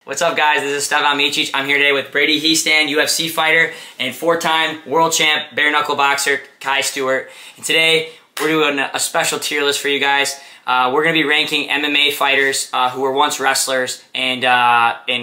What's up, guys? This is Stevan. I'm here today with Brady Heastan, UFC fighter and 4-time world champ, bare knuckle boxer, Kai Stewart. And today, we're doing a special tier list for you guys. We're going to be ranking MMA fighters who were once wrestlers and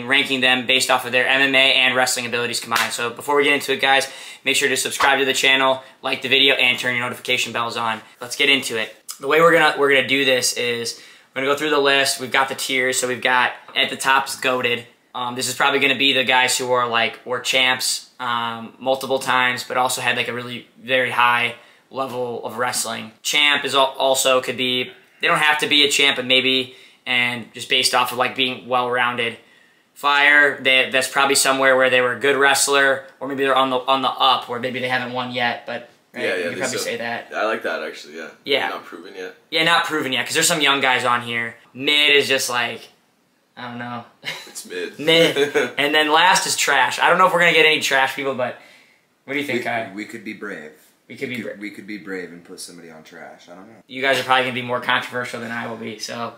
ranking them based off of their MMA and wrestling abilities combined. So before we get into it, guys, make sure to subscribe to the channel, like the video, and turn your notification bells on. Let's get into it. The way we're gonna do this is we're gonna go through the list. We've got the tiers, so we've got at the top is GOATed. This is probably gonna be the guys who were champs multiple times, but also had like a really very high level of wrestling. Champ is also could be. They don't have to be a champ, but maybe, and just based off of like being well-rounded. Fire, that's probably somewhere where they were a good wrestler, or maybe they're on the up, where maybe they haven't won yet, but right? Yeah, You could probably say that. I like that actually. Yeah. Yeah. Not proven yet. Yeah, not proven yet, because there's some young guys on here. Mid is just like, I don't know. It's mid. Mid, and then last is trash. I don't know if we're gonna get any trash people, but what do you think, Kai? We could be brave. We could be brave and put somebody on trash. I don't know. You guys are probably gonna be more controversial than I will be. So, all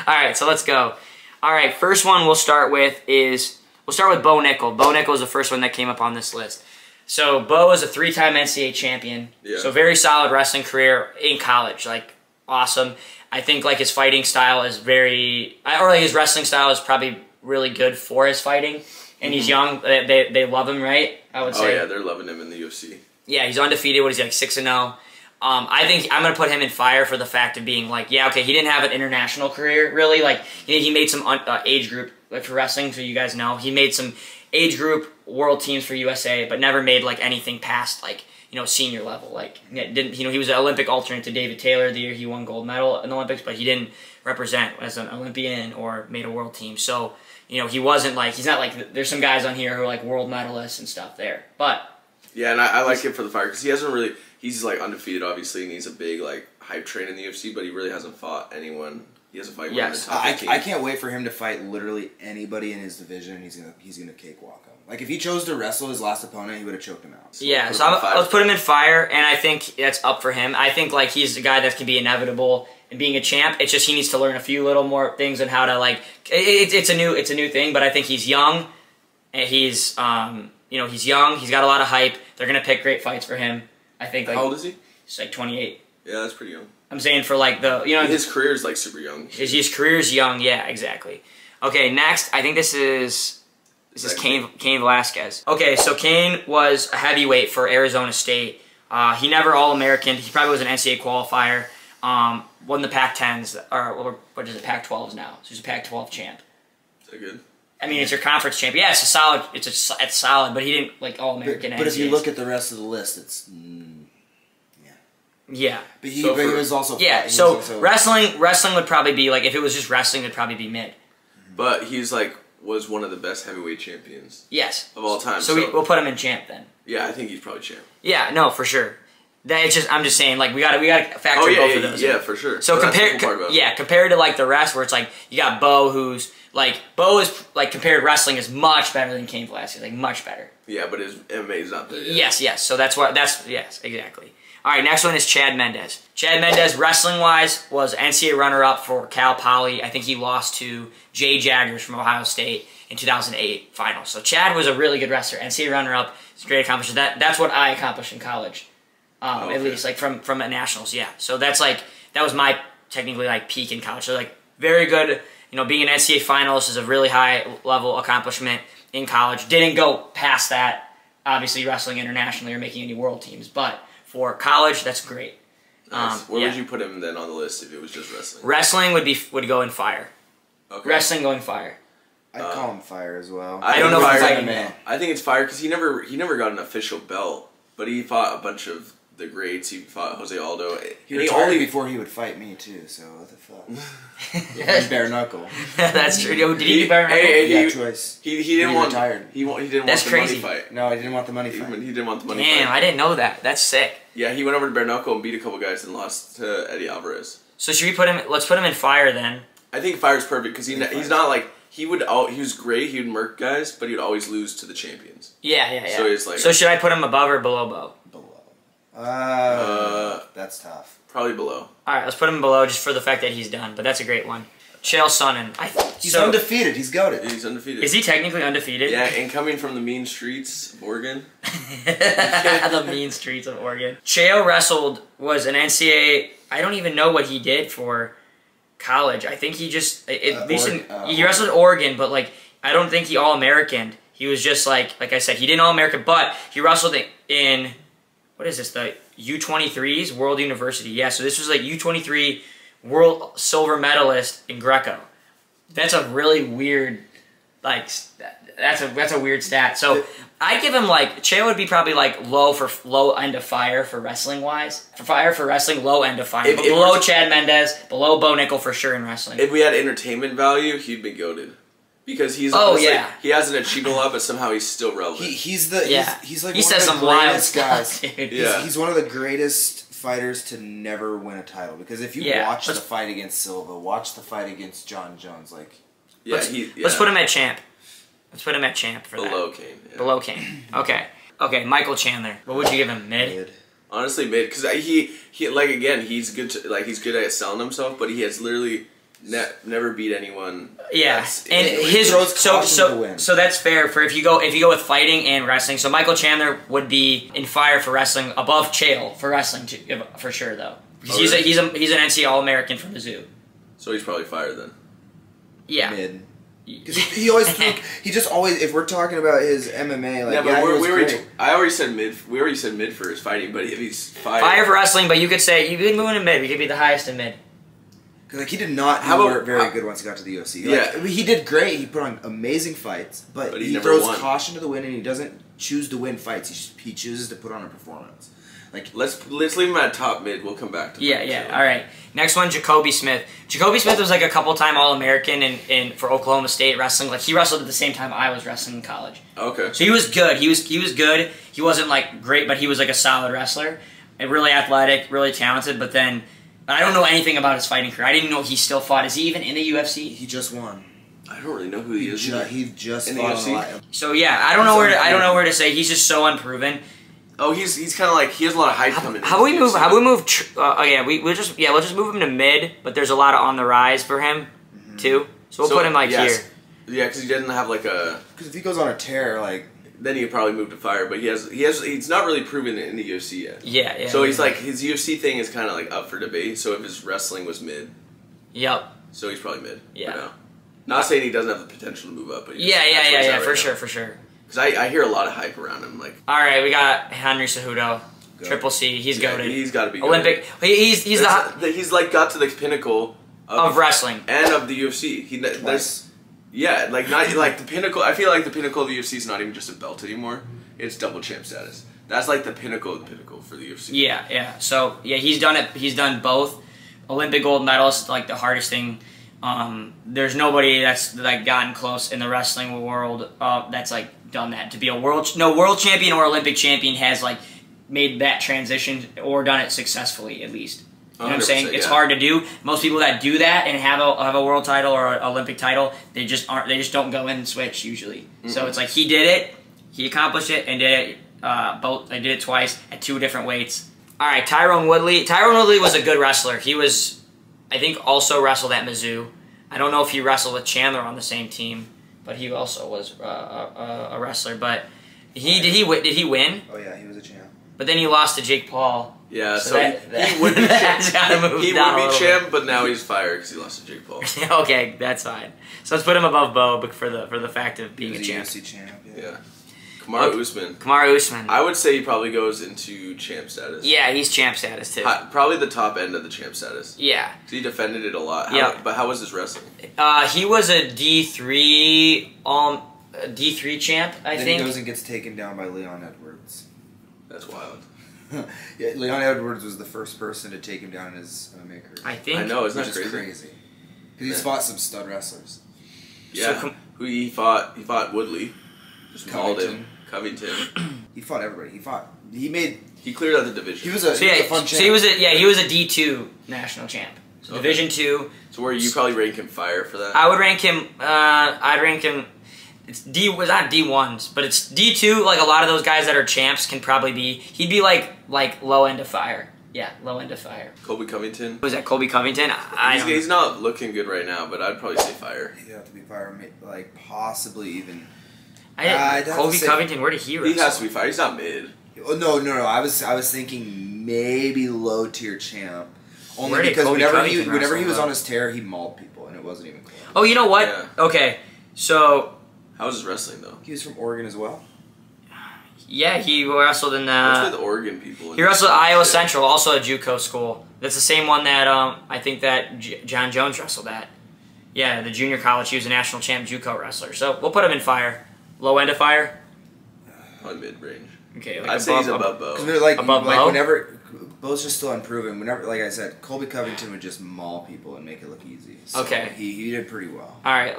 right. So let's go. All right. First one we'll start with Bo Nickel. Bo Nickel is the first one that came up on this list. So Bo is a 3-time NCAA champion. Yeah. So very solid wrestling career in college. Like awesome. I think like his fighting style is his wrestling style is probably really good for his fighting. And he's young. They love him, right? I would say. Oh yeah, they're loving him in the UFC. Yeah, he's undefeated. What is he, like 6-0? I think I'm going to put him in fire for the fact of being like, yeah, okay, he didn't have an international career, really. Like, he made some age group, like for wrestling, so you guys know. He made some age group world teams for USA, but never made, like, anything past, like, senior level. Like, he was an Olympic alternate to David Taylor the year he won gold medal in the Olympics, but he didn't represent as an Olympian or made a world team. So, he wasn't, like, he's not, like, there's some guys on here who are, like, world medalists and stuff there. But... yeah, and I like him for the fire because he hasn't really. He's like undefeated, obviously, and he's a big like hype train in the UFC. But he really hasn't fought anyone. He hasn't fought anyone in the top 15. I can't wait for him to fight literally anybody in his division. And he's gonna cakewalk him. Like if he chose to wrestle his last opponent, he would have choked him out. So yeah, so let's put him in fire, and I think that's up for him. I think like he's the guy that can be inevitable in being a champ. It's just he needs to learn a few little more things on how to like. It's a new thing, but I think he's young, and he's he's young. He's got a lot of hype. They're gonna pick great fights for him. I think. Like, how old is he? He's like 28. Yeah, that's pretty young. I'm saying for like the his career is like super young. His career's young. Yeah, exactly. Okay, next I think this is Cain Velasquez. Okay, so Cain was a heavyweight for Arizona State. He never All-American. He probably was an NCAA qualifier. Won the Pac-10s or what is it? Pac-12s now. So he's a Pac-12 champ. Is that good? I mean, it's your conference champ. Yeah, it's a solid. It's solid, but he didn't like All-American. But if you look at the rest of the list, it's yeah. Yeah. But he was also wrestling would probably be like if it was just wrestling, it'd probably be mid. But he's like was one of the best heavyweight champions. Yes. Of all time. So we'll put him in champ then. Yeah, I think he's probably champ. Yeah, no, for sure. I'm just saying, like we gotta factor both of those. Yeah, for sure. So compared to like the rest, where it's like you got Bo, who's like Bo is like compared wrestling is much better than Cain Velasquez, like much better. Yeah, but his MMA is not there yet. Yes. So yes, exactly. All right, next one is Chad Mendes. Chad Mendes, wrestling wise, was NCAA runner-up for Cal Poly. I think he lost to Jay Jaggers from Ohio State in 2008 finals. So Chad was a really good wrestler, NCAA runner-up. It's a great accomplishment. That's what I accomplished in college. Okay. At least like from a nationals, yeah. So that was my technically like peak in college. So like very good, being an NCAA finalist is a really high level accomplishment in college. Didn't go past that, obviously wrestling internationally or making any world teams, but for college, that's great. Nice. Where would you put him then on the list if it was just wrestling? Wrestling would go in fire. Okay. Wrestling going fire. I'd call him fire as well. I don't know if he's like man. I think it's fire because he never got an official belt, but he fought a bunch of the greats. He fought Jose Aldo. He retired before he would fight me too. So what the fuck? Yeah, bare knuckle. That's true. Did he do bare knuckle? Yeah, choice. He didn't want. Retired. He didn't That's want the crazy. money fight. No, he didn't want the money fight. He didn't want the money fight. Damn, I didn't know that. That's sick. Yeah, he went over to bare knuckle and beat a couple guys and lost to Eddie Alvarez. So should we put him? Let's put him in fire then. I think fire's perfect because he's not like. He was great. He would murk guys, but he'd always lose to the champions. Yeah. So it's like. So should I put him above or below Bo? That's tough. Probably below. All right, let's put him below just for the fact that he's done. But that's a great one. Chael Sonnen. He's undefeated. He's goated. He's undefeated. Is he technically undefeated? Yeah, and coming from the mean streets of Oregon. The mean streets of Oregon. Chael was an NCAA. I don't even know what he did for college. I think he just he wrestled at Oregon, but like I don't think he All-Americaned. He was just like I said, he didn't All-American, but he wrestled in what is this, the U23s World University. Yeah, so this was like U23 World silver medalist in Greco. That's a really weird, like, that's a weird stat. So I give him like Chael would be probably like low end of fire for wrestling wise. For wrestling, low end of fire. But below Chad Mendez, below Bo Nickel for sure in wrestling. If we had entertainment value, he'd be goated. Because he's he has an achievement level, but somehow he's still relevant. He's like he one says of the some wild greatest guys. Stuff, dude. He's one of the greatest fighters to never win a title. Because if you watch the fight against Silva, watch the fight against John Jones, like let's put him at champ. Let's put him at champ for below that. Kane. Yeah. Below Kane. Okay. Michael Chandler. What would you give him? Mid. Honestly, mid. Because he like again, he's good. He's good at selling himself, but he has literally never beat anyone. Yeah, and his so that's fair for if you go with fighting and wrestling. So Michael Chandler would be in fire for wrestling above Chael for wrestling for sure though. Because he's an NCAA All-American from the zoo. So he's probably fire then. Yeah. Mid. Because he always if we're talking about his MMA, like I already said mid. We already said mid for his fighting, but if he's fire for wrestling, but you could move him to mid. He could be the highest in mid. Because like he did not do very good once he got to the UFC. Like, yeah, he did great. He put on amazing fights, but he throws caution to the wind, and he doesn't choose to win fights. He chooses to put on a performance. Like let's leave him at top mid. We'll come back to all right. Next one, Jacoby Smith. Jacoby Smith was like a couple-time All-American in for Oklahoma State wrestling. Like he wrestled at the same time I was wrestling in college. Okay. So he was good. He was good. He wasn't like great, but he was like a solid wrestler and really athletic, really talented. But then I don't know anything about his fighting career. I didn't know he still fought. Is he even in the UFC? He just won. I don't really know who he is. He just in fought the UFC. So yeah, I don't know where to say. He's just so unproven. Oh, he's kind of like he has a lot of hype coming. How we move? We'll just move him to mid. But there's a lot of on the rise for him too. So we'll put him like here. Yeah, because he doesn't have like a. Because if he goes on a tear, like then he could probably move to fire. But he's not really proven in the UFC yet. Yeah. So he's like his UFC thing is kind of like up for debate. So if his wrestling was mid. Yep. So he's probably mid. Yeah. For now. Not saying he doesn't have the potential to move up, but for sure. Because I hear a lot of hype around him. Like, all right, we got Henry Cejudo, Triple C. He's goated. He's got to be Olympic. He's like got to the pinnacle of wrestling and of the UFC. Like the pinnacle. I feel like the pinnacle of the UFC is not even just a belt anymore. It's double champ status. That's like the pinnacle of the pinnacle for the UFC. Yeah. So he's done it. He's done both. Olympic gold medalist, like the hardest thing. There's nobody that's like gotten close in the wrestling world that's like done that. To be a world champion or Olympic champion has like made that transition or done it successfully at least. You know what I'm saying? It's hard to do. Most people that do that and have a world title or an Olympic title, they just don't go in and switch usually. So it's like he did it, he accomplished it, and did it both. I did it twice at 2 different weights. All right, Tyrone Woodley. Tyrone Woodley was a good wrestler. He was, I think, also wrestled at Mizzou. I don't know if he wrestled with Chandler on the same team, but he also was a wrestler. But did he win? Oh yeah, he was a champ. But then he lost to Jake Paul. Yeah, so he would be champ, bit. but now he's fired because he lost to Jake Paul. Okay, that's fine. So let's put him above Bo for the fact of being a champ. UFC champ. Yeah. Kamaru Usman. I would say he probably goes into champ status. Yeah, he's champ status too. Probably the top end of the champ status. Yeah. So he defended it a lot. But how was his wrestling? He was a D3 champ, I think. Then he goes and gets taken down by Leon Edwards. That's wild. Yeah, Leon Edwards was the first person to take him down in his MMA career. I think. I know, isn't that crazy? Because he's fought some stud wrestlers. Yeah. So who he fought? He fought Woodley. Just mauled him. Covington. He fought everybody. He cleared out the division. He was a fun champ. So he was a D2 national champ. So Division 2. So where you probably rank him fire for that? I would rank him. I'd rank him. It's not D1s, but it's D2. Like a lot of those guys that are champs can probably be. He'd be like low end of fire. Yeah, low end of fire. Colby Covington. Was that Colby Covington? He's not looking good right now, but I'd probably say fire. He'd have to be fire, like possibly even. Colby Covington, where did he wrestle? He has to be fire. He's not mid. Oh, no. I was thinking maybe low tier champ. Only Where did because Colby whenever he Covington was on his tear, he mauled people, and it wasn't even close. Oh, you know what? Yeah. Okay, so How was his wrestling though? He was from Oregon as well. yeah, he wrestled in What's with Oregon people? he wrestled at Iowa Central, also a JUCO school. That's the same one that I think that John Jones wrestled at. Yeah, the junior college. He was a national champ JUCO wrestler. So we'll put him in fire. Low end of fire. Probably mid range. Okay, like I'd say he's above Bo. Because they're like Bo? whenever Bo's just still unproven. Whenever, like I said, Colby Covington would just maul people and make it look easy. So Okay. he did pretty well. All right.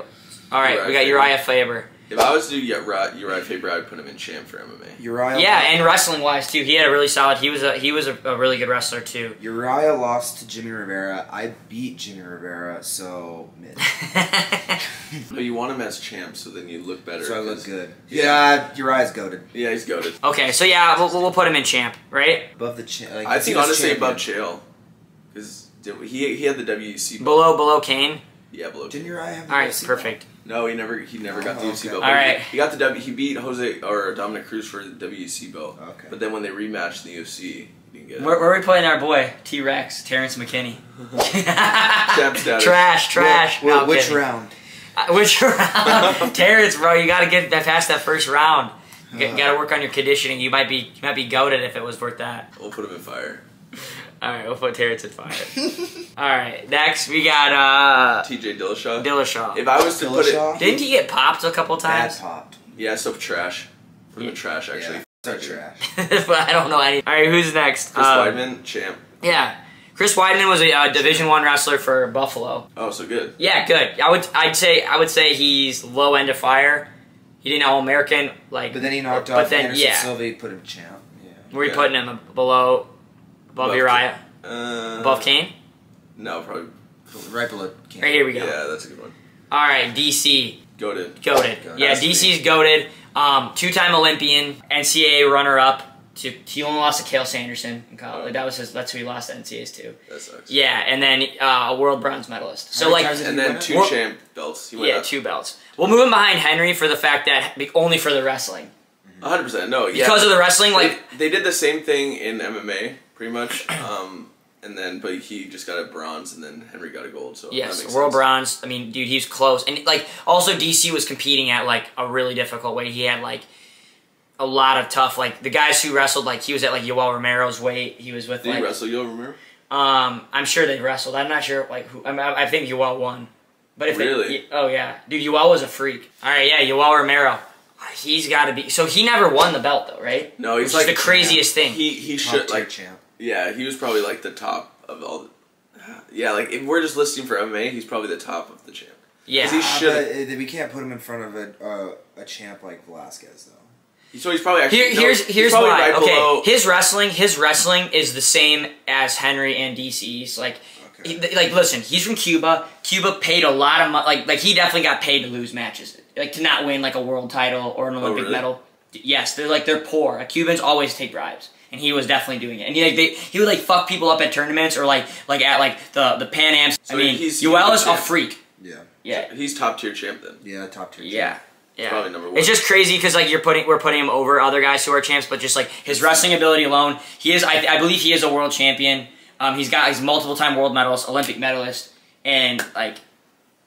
We got Uriah Faber. If I was to do Uriah Faber, I would put him in champ for MMA. Uriah. Yeah, and wrestling wise too, he had a really solid. He was a really good wrestler too. Uriah lost to Jimmy Rivera. I beat Jimmy Rivera, so mid. But you want him as champ, so then you look better. So I look good. Yeah, Uriah's goated. Yeah, he's goated. Okay, so yeah, we'll put him in champ, right? Above the champ. Like, I think honestly above Chael, because he had the WEC belt. Below Kane. Yeah, below. Didn't Uriah have the All right, UFC perfect. No, he never got the UFC belt. All right. He got the he beat Dominic Cruz for the WEC belt. Okay. But then when they rematched in the UFC, he didn't get it. Where are we putting our boy T-Rex, Terrence McKinney? Champ status. Trash. No, I'm which kidding. round? Which round? Terrence, bro, you gotta get past that first round. You gotta work on your conditioning. You might be goated if it was worth that. We'll put him in fire. All right, we'll put Terrence in fire. All right, next we got TJ Dillashaw. Dillashaw. If I was to put it, Didn't he get popped a couple Bad times? popped. yeah, so trash. Put him in trash actually. Yeah, so trash. But I don't know any. All right, who's next? Chris Weidman, champ. Yeah, Chris Weidman was a Division I wrestler for Buffalo. Oh, so good. Yeah, good. I would say he's low end of fire. He didn't All-American like. But then he knocked but off then, Anderson yeah. Silva. He put him champ. Yeah. Were you putting him above Uriah? Above Kane? No, probably. Right below Kane. Right here we go. Yeah, that's a good one. All right, DC. Goated. Yeah, DC's goated. Two-time Olympian, NCAA runner-up. He only lost to Cale Sanderson in college. That's who he lost to NCAAs to. That sucks. Yeah, and then a world bronze medalist. So and then two champ belts. He went up. 2 belts. We'll move him behind Henry for the fact that only for the wrestling. 100%. No, yeah. Because of the wrestling, they did the same thing in MMA, pretty much. But he just got a bronze, and then Henry got a gold. So yes, that makes world sense. bronze. I mean, dude, he's close, and also DC was competing at a really difficult weight. He had a lot of tough the guys who wrestled he was at Yoel Romero's weight. He was with Did he wrestle Yoel Romero? I'm sure they wrestled. I'm not sure who. I think Yoel won. But if really? Oh yeah, dude, Yoel was a freak. All right, yeah, Yoel Romero. He's got to be. So he never won the belt though, right? No, he's the craziest thing. He should champ. Yeah, he was probably the top of all. Yeah, if we're just listing for MMA, he's probably the top of the champ. Yeah, he should. We can't put him in front of a champ like Velasquez though. So he's probably actually here's probably why. Right okay, below. his wrestling is the same as Henry and DC's. Listen, he's from Cuba. Cuba paid a lot of money. He definitely got paid to lose matches, to not win a world title or an Olympic medal. Yes, they're poor. Cubans always take bribes, and he was definitely doing it. And he would fuck people up at tournaments or at the Pan Ams. So Yoel is a freak. Yeah. He's top tier champ then. Yeah, top tier. Yeah. Champ. Yeah. Probably number 1. It's just crazy because we're putting him over other guys who are champs, but just his wrestling ability alone, he is. I believe he is a world champion. He's multiple time world medalist, Olympic medalist, and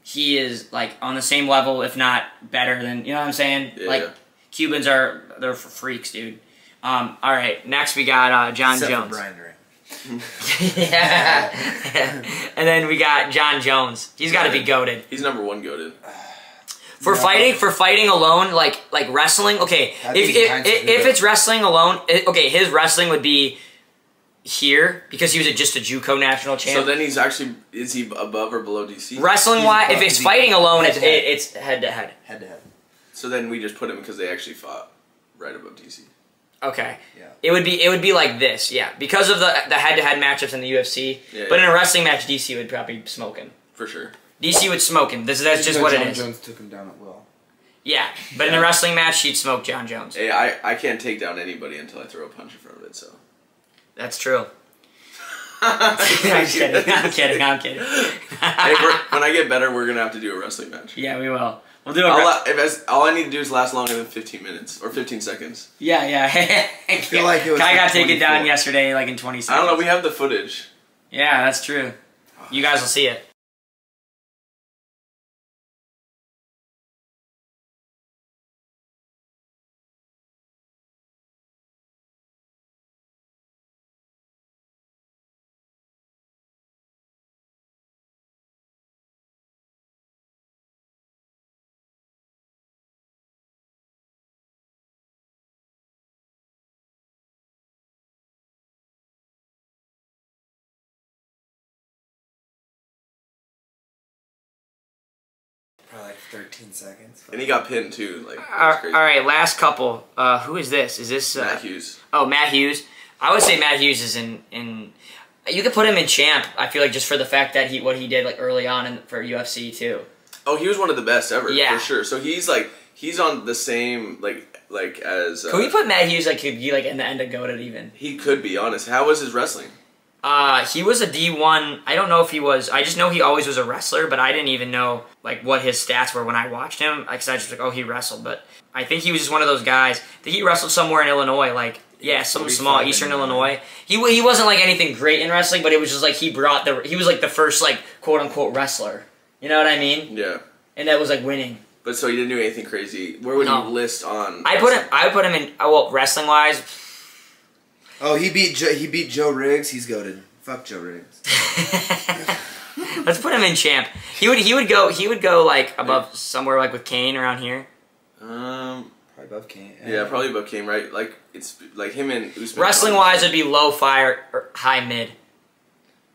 he is on the same level, if not better than, you know what I'm saying? Yeah. Cubans they're freaks, dude. All right, next we got John Except Jones. for Brian Ray. Yeah. And then we got John Jones. He's got to be goated. He's number 1 goated. For fighting alone, like wrestling. Okay, if it's wrestling alone, his wrestling would be here because he was just a JUCO national champ. So then is he above or below DC? Wrestling wise, if it's fighting alone, it's head to head. Head to head. So then we just put him because they actually fought right above DC. Okay. Yeah. It would be like this, yeah, because of the head to head matchups in the UFC. Yeah, but in a wrestling match, DC would probably smoke him. For sure. DC would smoke him. That's just what it is. John Jones took him down at will. Yeah, but in a wrestling match, he'd smoke John Jones. Hey, I can't take down anybody until I throw a punch in front of it, so. That's true. I'm kidding. I'm kidding. I'm kidding. Hey, when I get better, we're gonna have to do a wrestling match. Yeah, we will. We'll do all I need to do is last longer than 15 minutes or 15 seconds. Yeah. I feel like it was Kai like got taken 24. down yesterday, like in 20 seconds. I don't know. We have the footage. Yeah, that's true. You guys will see it. Probably like 13 seconds. And he got pinned too. Like, All right, last couple. Who is this? Is this Matt Hughes? Oh, Matt Hughes. I would say Matt Hughes is in. You could put him in champ. I feel like just for the fact that what he did like early on for UFC too. Oh, he was one of the best ever. Yeah, for sure. So he's on the same like as. Could we put Matt Hughes could be like in the end of GOATed even? He could be honest. How was his wrestling? He was a D1. I don't know if he was. I just know he always was a wrestler, but I didn't even know like what his stats were when I watched him. Because I just like, oh, he wrestled. But I think he was just one of those guys that he wrestled somewhere in Illinois, like some small Eastern Illinois. He wasn't like anything great in wrestling, but it was just like he was like the first like quote unquote wrestler. You know what I mean? Yeah. And that was like winning. But so he didn't do anything crazy. Where would you list on? I put him in. Well, wrestling wise. Oh, he beat Joe Riggs. He's goated. Fuck Joe Riggs. Let's put him in champ. He would go like above somewhere like with Kane around here. Probably above Kane. Yeah, probably above Kane, right? Like it's like him and Usman. Wrestling wise, it'd be low fire or high mid.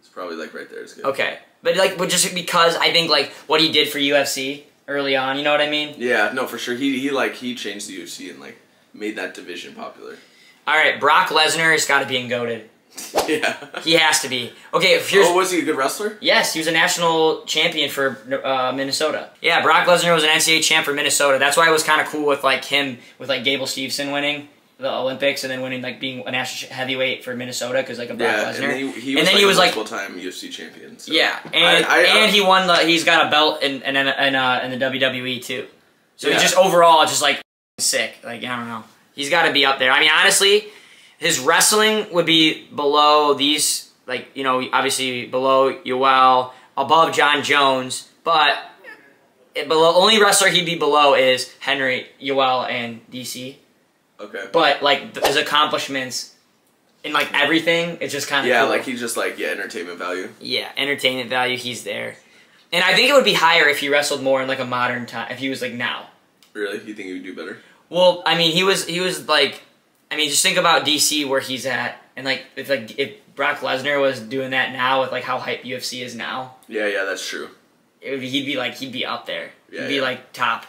It's probably like right there. It's good. Okay, but just because I think like what he did for UFC early on, you know what I mean? Yeah, no, for sure. He changed the UFC and like made that division popular. All right, Brock Lesnar has got to be in GOATed. Yeah. He has to be. Okay, here's... Oh, was he a good wrestler? Yes, he was a national champion for Minnesota. Yeah, Brock Lesnar was an NCAA champ for Minnesota. That's why it was kind of cool with like him, with like Gable Steveson winning the Olympics and then winning like being a national heavyweight for Minnesota because like a Brock Lesnar. And then he was like multiple-time UFC champion. So. Yeah, and he won he's got a belt in the WWE too. So he's just overall just like sick. Like I don't know. He's got to be up there. I mean, honestly, his wrestling would be below these, like, you know, obviously below Yoel, above John Jones, but below only wrestler he'd be below is Henry, Yoel, and DC. Okay. But, like, his accomplishments in, like, everything, it's just kind of cool. Like, he's just, like, entertainment value. Yeah, entertainment value, he's there. And I think it would be higher if he wrestled more in, like, a modern time, if he was, like, now. Really? You think he would do better? Well, I mean, he was like, I mean, just think about DC where he's at, and like if Brock Lesnar was doing that now with like how hype UFC is now. Yeah, that's true. He'd be up there. Yeah, he'd be like top.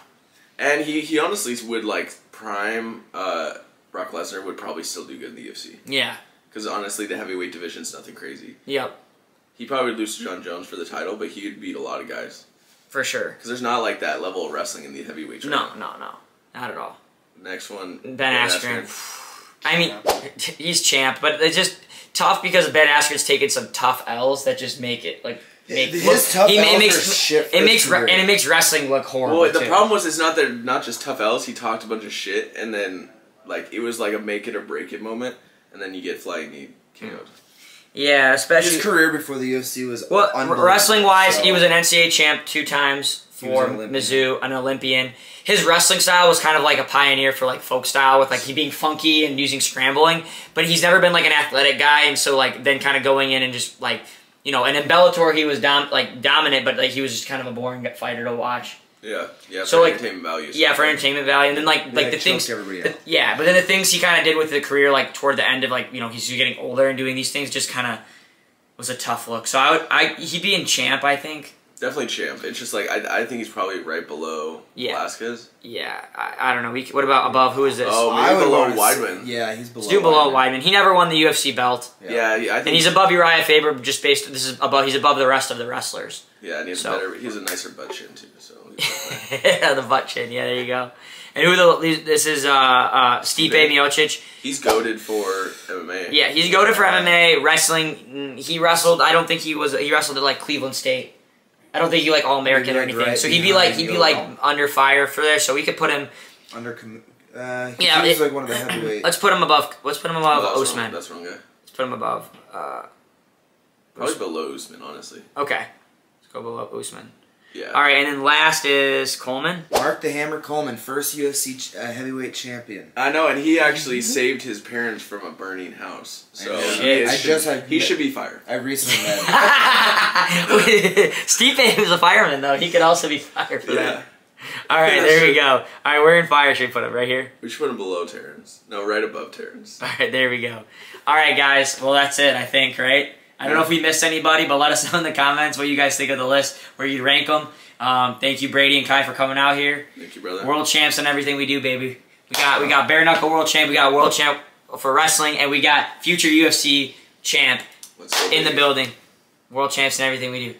And he honestly would like prime Brock Lesnar would probably still do good in the UFC. Yeah. Because honestly, the heavyweight division's nothing crazy. Yep. He probably would lose to John Jones for the title, but he would beat a lot of guys. For sure. Because there's not like that level of wrestling in the heavyweight. No, not at all. Next one, Ben Askren. I mean, he's champ, but it's just tough because Ben Askren's taken some tough L's that just make it like it makes wrestling look horrible. Well, the problem was it's not just tough L's. He talked a bunch of shit, and then like it was like a make it or break it moment, and then you get fly and you KO'd. Yeah, especially his career before the UFC was wrestling wise, he was an NCAA champ 2 times for Mizzou, an Olympian. His wrestling style was kind of like a pioneer for like folk style with like he being funky and using scrambling, but he's never been like an athletic guy, and so like then kind of going in and just like, you know, and in Bellator he was dominant, but like he was just kind of a boring fighter to watch. Yeah, so for like entertainment value. Yeah, for entertainment value, and then like the things. Yeah, but then the things he kind of did with the career, like toward the end of like, you know, he's getting older and doing these things, just kind of was a tough look. So he'd be in champ, I think. Definitely champ. It's just like I think he's probably right below Velasquez. Yeah, I don't know. What about above? Who is this? Oh, maybe below Weidman. Yeah, he's below. Let's do below Weidman. He never won the UFC belt. Yeah, I think. And he's above Uriah Faber just based. He's above the rest of the wrestlers. Yeah, and he has a nicer butt chin too. So the butt chin. Yeah, there you go. And this is Stipe Miocic. He's goated for MMA. Yeah, he's goated for MMA, wrestling. He wrestled. I don't think he wrestled at like Cleveland State. I don't think he like All-American or anything. Right, so he'd be like under fire for there. So we could put him under. He's like one of the heavyweight. Let's put him above. Let's put him above Usman. That's wrong guy. Let's put him above. Probably below Usman, honestly. Okay, let's go below Usman. Yeah. All right, and then last is Coleman. Mark the Hammer Coleman, first UFC heavyweight champion. I know, and he actually saved his parents from a burning house. So he should be fired. I recently met him. Stipe was a fireman, though. He could also be fired for that. All right, there we go. All right, we're in fire. Should we put him right here? We should put him below Terrence. No, right above Terrence. All right, there we go. All right, guys. Well, that's it, I think, right? I don't know if we missed anybody, but let us know in the comments what you guys think of the list, where you'd rank them. Thank you, Brady and Kai, for coming out here. Thank you, brother. World champs and everything we do, baby. We got bare knuckle world champ. We got world champ for wrestling, and we got future UFC champ in the building. World champs and everything we do.